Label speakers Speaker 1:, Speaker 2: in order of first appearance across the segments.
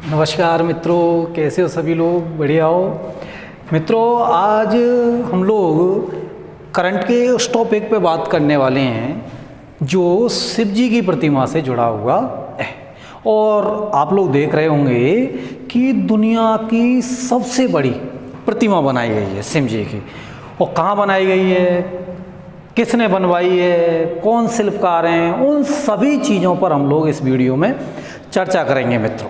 Speaker 1: नमस्कार मित्रों, कैसे हो सभी लोग? बढ़िया हो मित्रों। आज हम लोग करंट के उस टॉपिक पे बात करने वाले हैं जो शिव जी की प्रतिमा से जुड़ा हुआ है। और आप लोग देख रहे होंगे कि दुनिया की सबसे बड़ी प्रतिमा बनाई गई है शिव जी की। और कहाँ बनाई गई है, किसने बनवाई है, कौन शिल्पकार हैं, उन सभी चीज़ों पर हम लोग इस वीडियो में चर्चा करेंगे मित्रों।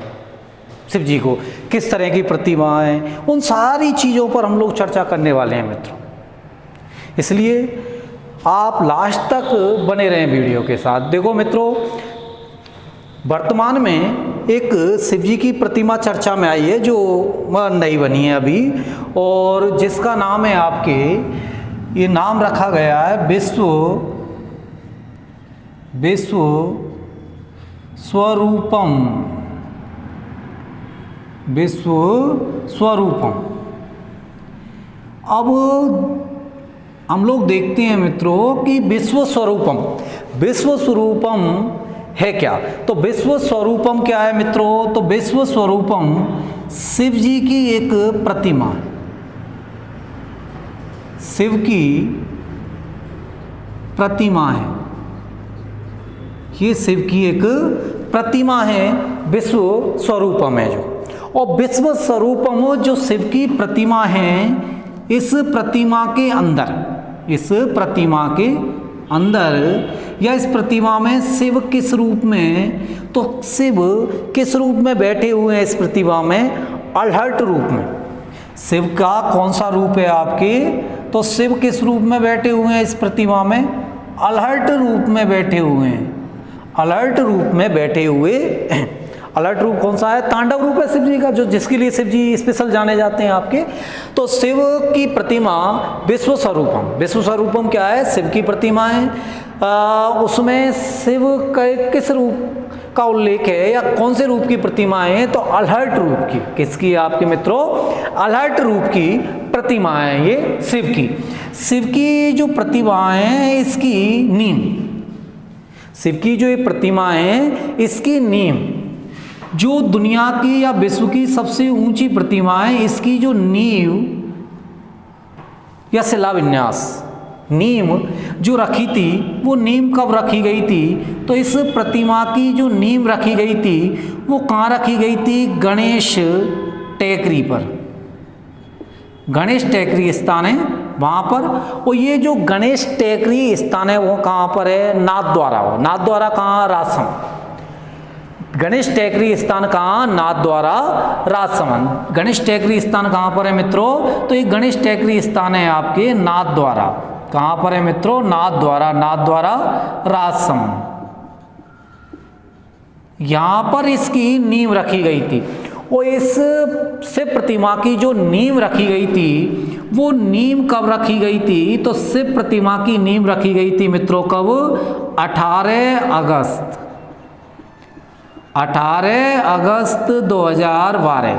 Speaker 1: शिव जी को किस तरह की प्रतिमाएं, उन सारी चीज़ों पर हम लोग चर्चा करने वाले हैं मित्रों। इसलिए आप लास्ट तक बने रहें वीडियो के साथ। देखो मित्रों, वर्तमान में एक शिव जी की प्रतिमा चर्चा में आई है जो नई बनी है अभी, और जिसका नाम है आपके, ये नाम रखा गया है विश्व स्वरूपम। अब हम लोग देखते हैं मित्रों कि विश्व स्वरूपम है क्या। तो विश्व स्वरूपम क्या है मित्रों? तो विश्व स्वरूपम शिव जी की एक प्रतिमा, शिव की प्रतिमा है। ये शिव की एक प्रतिमा है, विश्व स्वरूपम है जो। और विश्व स्वरूपम जो शिव की प्रतिमा है, इस प्रतिमा के अंदर या इस प्रतिमा में शिव किस रूप में, तो शिव किस रूप में बैठे हुए हैं इस प्रतिमा में? अल्हट रूप में। शिव का कौन सा रूप है आपके? तो शिव किस रूप में बैठे हुए हैं इस प्रतिमा में? अल्हट रूप में बैठे हुए हैं। अलर्ट रूप में बैठे हुए हैं। अलर्ट रूप कौन सा है? तांडव रूप है शिव जी का, जो जिसके लिए शिव जी स्पेशल जाने जाते हैं आपके। तो शिव की प्रतिमा विश्व स्वरूपम क्या है? शिव की प्रतिमा है। उसमें शिव के किस रूप का उल्लेख है या कौन से रूप की प्रतिमा है? तो अलर्ट रूप की। किसकी? आपके मित्रों अलर्ट रूप की प्रतिमा है ये शिव की जो प्रतिमा है, इसकी नींव, शिव की जो ये प्रतिमा है इसकी नींव, जो दुनिया की या विश्व की सबसे ऊंची प्रतिमा है, इसकी जो नींव या शिलान्यास, नींव जो रखी थी, वो नींव कब रखी गई थी? तो इस प्रतिमा की जो नींव रखी गई थी वो कहाँ रखी गई थी? गणेश टेकरी पर। गणेश टेकरी स्थान है वहाँ पर। और ये जो गणेश टेकरी स्थान है वो कहाँ पर है? नाथद्वारा कहाँ? राजसमंद। गणेश टेकरी स्थान कहाँ? नाथद्वारा राजसमंद। गणेश टेकरी स्थान कहाँ पर है मित्रों? तो ये गणेश टेकरी स्थान है आपके नाथद्वारा। कहाँ पर है मित्रों? नाथद्वारा राजसमंद। यहाँ पर इसकी नींव रखी गई थी। और इस शिव प्रतिमा की जो नींव रखी गई थी, वो नींव कब रखी गई थी? तो शिव प्रतिमा की नींव रखी गई थी मित्रों कब? 18 अगस्त 2012।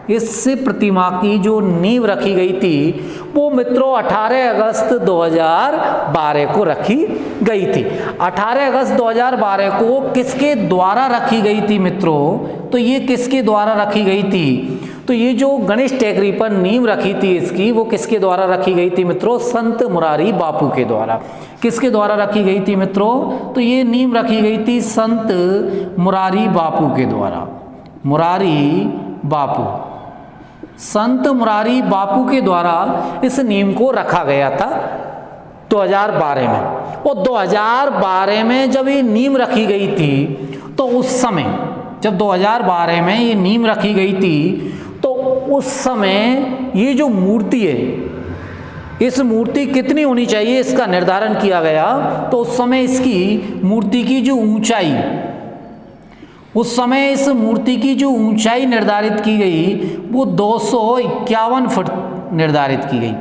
Speaker 1: इस शिव प्रतिमा की जो नींव रखी गई थी वो मित्रों 18 अगस्त 2012 को रखी गई थी। 18 अगस्त 2012 को किसके द्वारा रखी गई थी मित्रों? तो ये किसके द्वारा रखी गई थी? तो ये जो गणेश टेकरी पर नींव रखी थी इसकी, वो किसके द्वारा रखी गई थी मित्रों? संत मुरारी बापू के द्वारा। किसके द्वारा रखी गई थी मित्रों? तो ये नींव रखी गई थी संत मुरारी बापू के द्वारा। संत मुरारी बापू के द्वारा इस नींव को रखा गया था 2012 में। और 2012 में जब ये नींव रखी गई थी, तो उस समय जब 2012 में ये नींव रखी गई थी, तो उस समय ये जो मूर्ति है, इस मूर्ति कितनी होनी चाहिए इसका निर्धारण किया गया। तो उस समय इसकी मूर्ति की जो ऊंचाई, उस समय इस मूर्ति की जो ऊंचाई निर्धारित की गई वो 251 फुट निर्धारित की गई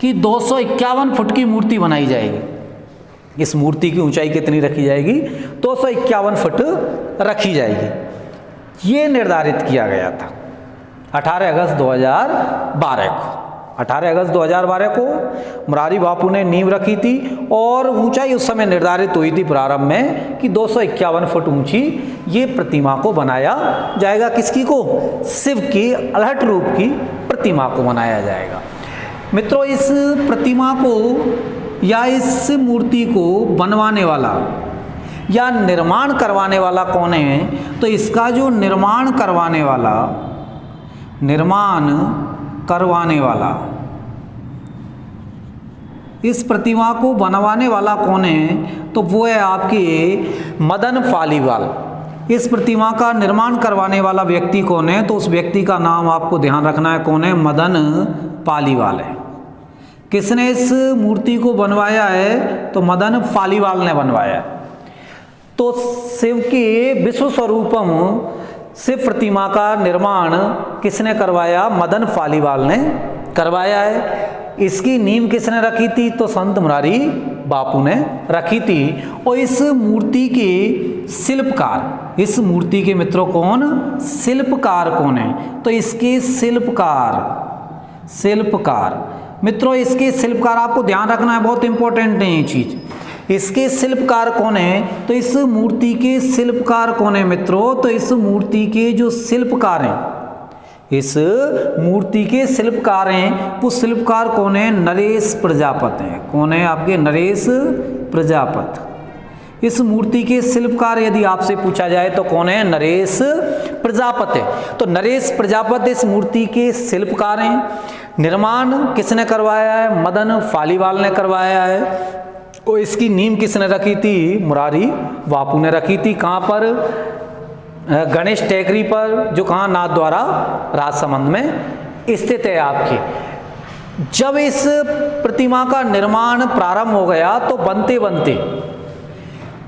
Speaker 1: कि 251 फुट की मूर्ति बनाई जाएगी। इस मूर्ति की ऊंचाई कितनी रखी जाएगी? 251 फुट रखी जाएगी। ये निर्धारित किया गया था 18 अगस्त 2012 को। 18 अगस्त 2012 को मुरारी बापू ने नींव रखी थी और ऊंचाई उस समय निर्धारित हुई थी प्रारंभ में कि 251 फुट ऊंची ये प्रतिमा को बनाया जाएगा। किसकी को? शिव की अलहट रूप की प्रतिमा को बनाया जाएगा। मित्रों, इस प्रतिमा को या इस मूर्ति को बनवाने वाला या निर्माण करवाने वाला कौन है? तो इसका जो निर्माण करवाने वाला इस प्रतिमा को बनवाने वाला कौन है? तो वो है आपके मदन पालीवाल। इस प्रतिमा का निर्माण करवाने वाला व्यक्ति कौन है? तो उस व्यक्ति का नाम आपको ध्यान रखना है, कौन है? मदन पालीवाल है। किसने इस मूर्ति को बनवाया है? तो मदन पालीवाल ने बनवाया है। तो शिव के विश्व स्वरूपम शिव प्रतिमा का निर्माण किसने करवाया? मदन पालीवाल ने करवाया है। इसकी नींव किसने रखी थी? तो संत मुरारी बापू ने रखी थी। और इस मूर्ति के शिल्पकार, इस मूर्ति के मित्रों कौन? शिल्पकार कौन है? तो इसके शिल्पकार मित्रों, इसके शिल्पकार आपको ध्यान रखना है, बहुत इंपॉर्टेंट है ये चीज। इसके शिल्पकार कौन है? तो इस मूर्ति के शिल्पकार कौन है मित्रों? तो इस मूर्ति के जो शिल्पकार हैं, इस मूर्ति के शिल्पकार हैं, वो शिल्पकार कौन है? नरेश प्रजापति हैं। कौन है आपके? नरेश प्रजापति। इस मूर्ति के शिल्पकार यदि आपसे पूछा जाए तो कौन है? नरेश प्रजापति। तो नरेश प्रजापति इस मूर्ति के शिल्पकार हैं। निर्माण किसने करवाया है? मदन पालीवाल ने करवाया है। और इसकी नींव किसने रखी थी? मुरारी बापू ने रखी थी। कहाँ पर? गणेश टेकरी पर, जो कहाँ? नाथद्वारा राजसमंद में स्थित है आपकी। जब इस प्रतिमा का निर्माण प्रारंभ हो गया तो बनते बनते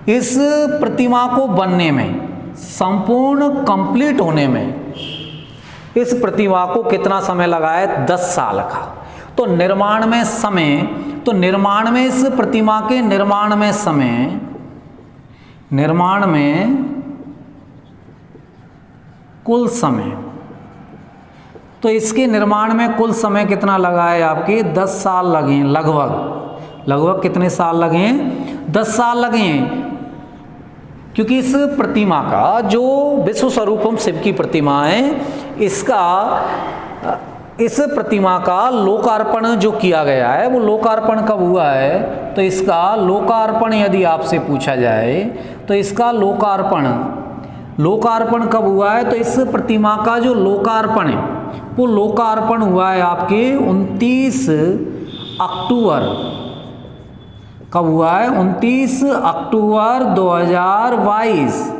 Speaker 1: इस प्रतिमा को बनने में, संपूर्ण कंप्लीट होने में इस प्रतिमा को कितना समय लगा है? 10 साल का। तो निर्माण में इस प्रतिमा के निर्माण में कुल समय, तो इसके निर्माण में कुल समय कितना लगा है आपके? 10 साल लगे हैं लगभग कितने साल लगे हैं? 10 साल लगे हैं। क्योंकि इस प्रतिमा का जो विश्व स्वरूपम शिव की प्रतिमा है, इस प्रतिमा का लोकार्पण जो किया गया है, वो लोकार्पण कब हुआ है? तो इसका लोकार्पण यदि आपसे पूछा जाए तो इसका लोकार्पण कब हुआ है? तो इस प्रतिमा का जो लोकार्पण है, वो लोकार्पण हुआ है आपके 29 अक्टूबर। कब हुआ है? 29 अक्टूबर 2022।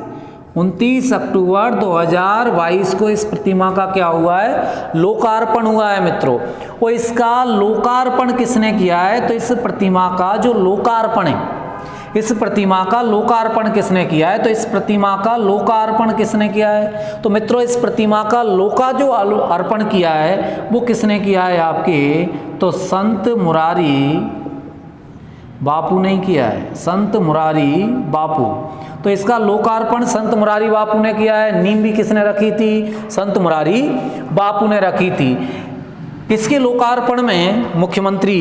Speaker 1: 29 अक्टूबर 2022 को इस प्रतिमा का क्या हुआ है? लोकार्पण हुआ है मित्रों। और इसका लोकार्पण किसने किया है? तो इस प्रतिमा का जो लोकार्पण है, इस प्रतिमा का लोकार्पण किसने किया है? तो इस प्रतिमा का लोकार्पण किसने किया है? तो मित्रों, इस प्रतिमा का जो अर्पण किया है वो किसने किया है आपके? तो संत मुरारी बापू ने किया है, संत मुरारी बापू। तो इसका लोकार्पण संत मुरारी बापू ने किया है। नींव भी किसने रखी थी? संत मुरारी बापू ने रखी थी। इसके लोकार्पण में मुख्यमंत्री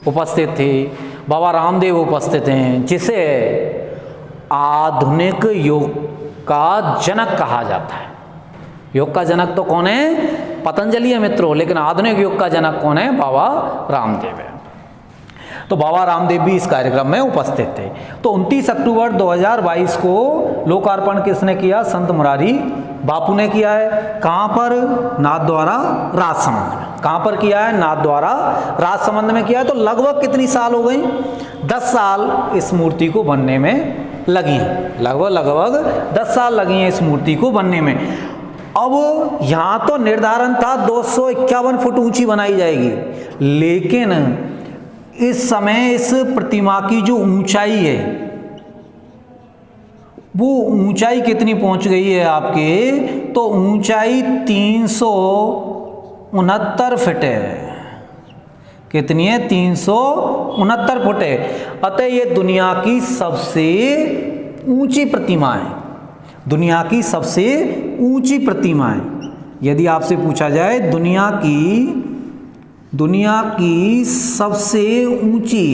Speaker 1: उपस्थित थे, बाबा रामदेव उपस्थित हैं, जिसे आधुनिक योग का जनक कहा जाता है। योग का जनक तो कौन है? पतंजलि है मित्रों, लेकिन आधुनिक योग का जनक कौन है? बाबा रामदेव है। तो बाबा रामदेव भी इस कार्यक्रम में उपस्थित थे। तो 29 अक्टूबर 2022 को लोकार्पण किसने किया? संत मुरारी बापू ने किया है। कहाँ पर? नाथद्वारा राजसमंद में। कहाँ पर किया है? नाथद्वारा राजसमंद में किया है। तो लगभग कितनी साल हो गई? 10 साल इस मूर्ति को बनने में लगी हैं। लगभग 10 साल लगी हैं इस मूर्ति को बनने में। अब यहाँ तो निर्धारण था 251 फुट ऊंची बनाई जाएगी, लेकिन इस समय इस प्रतिमा की जो ऊंचाई है, वो ऊंचाई कितनी पहुंच गई है आपके? तो ऊंचाई 369 फुट है। कितनी है? 369 फुट है। अतः ये दुनिया की सबसे ऊंची प्रतिमा है। दुनिया की सबसे ऊंची प्रतिमा है। यदि आपसे पूछा जाए दुनिया की दुनिया की सबसे ऊंची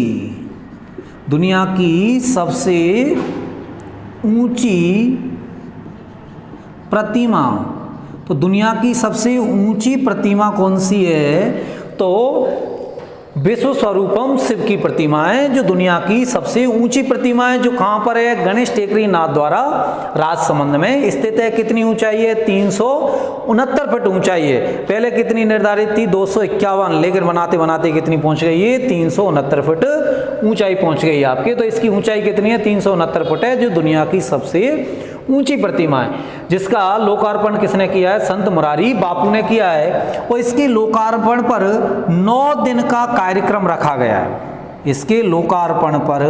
Speaker 1: प्रतिमा। तो दुनिया की सबसे ऊंची प्रतिमा कौन सी है? तो विश्व स्वरूपम शिव की प्रतिमा है, जो दुनिया की सबसे ऊंची प्रतिमा है, जो कहाँ पर है? गणेश टेकरी नाथ द्वारा राजसमंद में स्थित है। कितनी ऊंचाई है? 369 फीट ऊंचाई है। पहले कितनी निर्धारित थी? 251, लेकिन बनाते बनाते कितनी पहुंच गई है? 369 फीट ऊंचाई पहुंच गई आपके। तो इसकी ऊंचाई कितनी है? 369 फीट है, जो दुनिया की सबसे ऊंची प्रतिमा है, जिसका लोकार्पण किसने किया है? संत मुरारी बापू ने किया है। और इसके लोकार्पण पर 9 दिन का कार्यक्रम रखा गया है। इसके लोकार्पण पर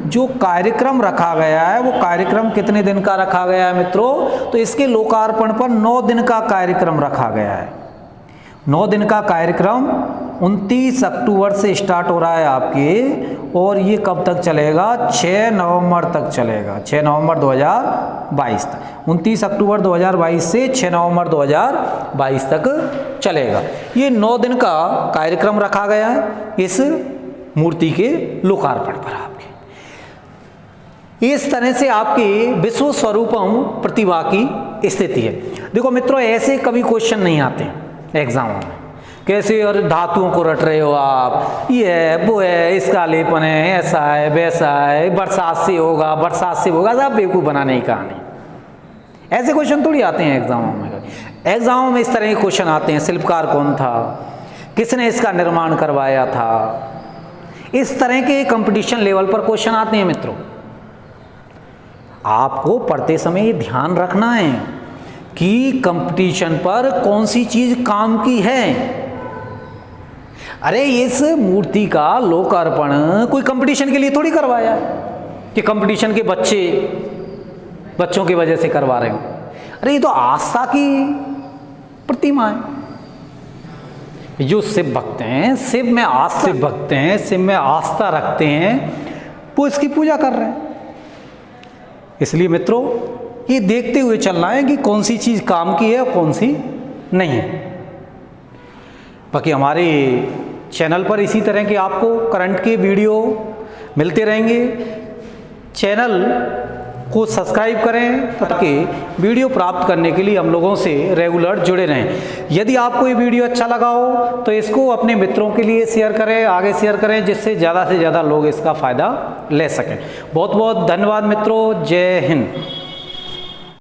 Speaker 1: जो कार्यक्रम रखा गया है, वो कार्यक्रम कितने दिन का रखा गया है मित्रों? तो इसके लोकार्पण पर 9 दिन का कार्यक्रम रखा गया है। 9 दिन का कार्यक्रम 29 अक्टूबर से स्टार्ट हो रहा है आपके, और ये कब तक चलेगा? 6 नवंबर तक चलेगा। 6 नवंबर 2022 तक। 29 अक्टूबर 2022 से 6 नवंबर 2022 तक चलेगा। ये 9 दिन का कार्यक्रम रखा गया है इस मूर्ति के लोकार्पण पर आपके। इस तरह से आपकी विश्व स्वरूपम प्रतिभा की स्थिति है। देखो मित्रों, ऐसे कभी क्वेश्चन नहीं आते एग्जामों में। कैसे और धातुओं को रट रहे हो आप, ये है वो है, इसका लेपन है, ऐसा है वैसा है, बरसात से होगा बरसात से होगा, सब बेवकूफ़ बनाने की कहानी। ऐसे क्वेश्चन थोड़ी आते हैं एग्जामों में। एग्जामों में इस तरह के क्वेश्चन आते हैं। शिल्पकार कौन था, किसने इसका निर्माण करवाया था, इस तरह के कंपटीशन लेवल पर क्वेश्चन आते हैं मित्रों। आपको पढ़ते समय ये ध्यान रखना है कि कंपटीशन पर कौन सी चीज काम की है। अरे इस मूर्ति का लोकार्पण कोई कंपटीशन के लिए थोड़ी करवाया कि कंपटीशन के बच्चों की वजह से करवा रहे हो। अरे ये तो आस्था की प्रतिमा है। जो शिव भक्त हैं, शिव में आस्था रखते हैं, वो इसकी पूजा कर रहे हैं। इसलिए मित्रों, ये देखते हुए चलना है कि कौन सी चीज़ काम की है और कौन सी नहीं। बाकी हमारे चैनल पर इसी तरह के आपको करंट के वीडियो मिलते रहेंगे। चैनल को सब्सक्राइब करें ताकि वीडियो प्राप्त करने के लिए हम लोगों से रेगुलर जुड़े रहें। यदि आपको ये वीडियो अच्छा लगा हो तो इसको अपने मित्रों के लिए शेयर करें, आगे शेयर करें, जिससे ज़्यादा से ज़्यादा लोग इसका फ़ायदा ले सकें। बहुत बहुत धन्यवाद मित्रों। जय हिंद।